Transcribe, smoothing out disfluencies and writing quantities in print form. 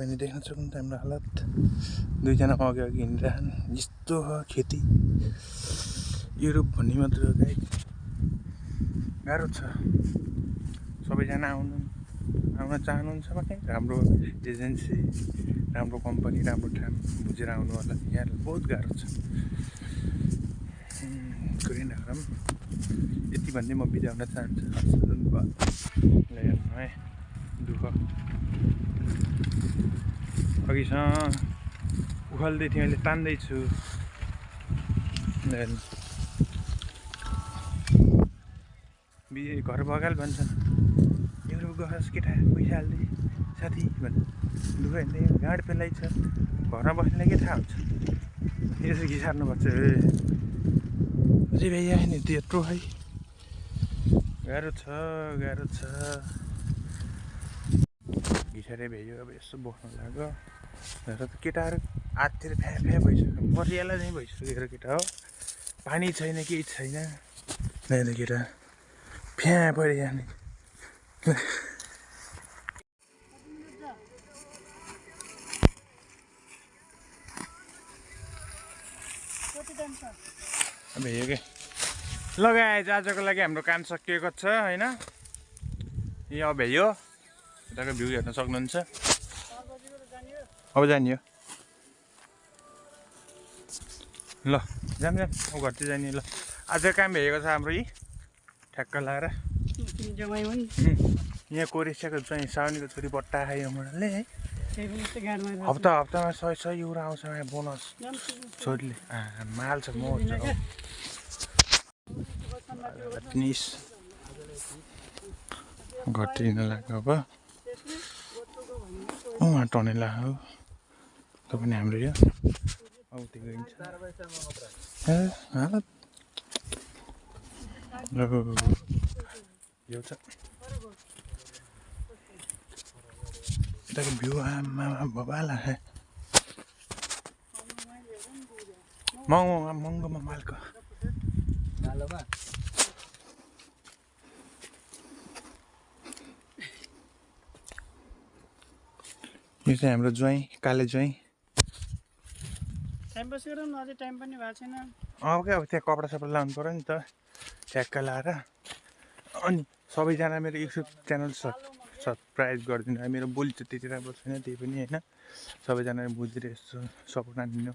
तपाईले देख्न सक्नुहुन्छ हाम्रो हालत दुईजना अघि अघि हिँडिरहन् यस्तो हो खेती युरोप भन्ने मात्र हो गाइस गाह्रो छ सबैजना आउन चाहनुहुन्छ भने राम्रो एजेन्सी राम्रो कम्पनी राम्रो ठाउँ बुझेर आउनु होला यहाँ बहुत गाह्रो छ कुरिनहरम यति भन्दै म बिदा हुन चाहन्छु है दुःख अघिसँग उखाल्दै थिएँ अहिले तान्दैछु घर बगाल भन्छन् एउटा गहस केटा पैसा हाल्दै साथी भन् दुःख हिँड्दै गाड पेलाइ छ घरमा बस्नेलाई के थाहा हुन्छ यसो घिसार्नुपर्छ अझै भइया नि त्यत्रो है गाह्रो छ घिसारे भ्याइयो अब यसो बोक्नु लाग्यो र त केटाहरू हाततिर फ्या फ्या भइसक्यो परियाला चाहिँ भइसक्यो केटा हो पानी छैन केही छैन नै केटा फ्या परिया नि भ्याइयो के लगाएछ आजको लागि हाम्रो काम सकिएको छ होइन ए अब भ्याइयो यताको भ्यू हेर्न सक्नुहुन्छ अब जाने हो ल जाम म घरतिर जाने ल आज काम भ्याएको छ हाम्रो यी ठ्याक्क लाएर यहाँ कोरेसियाको चाहिँ साउनीको छोरी बट्टा खायो मोडलले है हप्तामा 100 युरो आउँछ यहाँ बोनस छोरीले माल छ मोज घटिन लाग्यो अब उहाँ टनेला हो त पनि हाम्रो यो औती गइन्छ यो छ यताको भ्यू आमा बबाला है महँगोमा मालको यो चाहिँ हाम्रो ज्वाइँ काले ज्वाइँ टाइम पास गरौँ न अझै टाइम पनि भएको छैन अब क्या अब त्यहाँ कपडा सपडा लाउनु पऱ्यो नि त ठ्याक्क लाएर अनि सबैजना मेरो युट्युब च्यानल सब्सक्राइब गरिदिनु मेरो बोली त त्यति राम्रो छैन त्यही पनि होइन सबैजनाले बुझेर यसो सपोर्ट हानिदिनु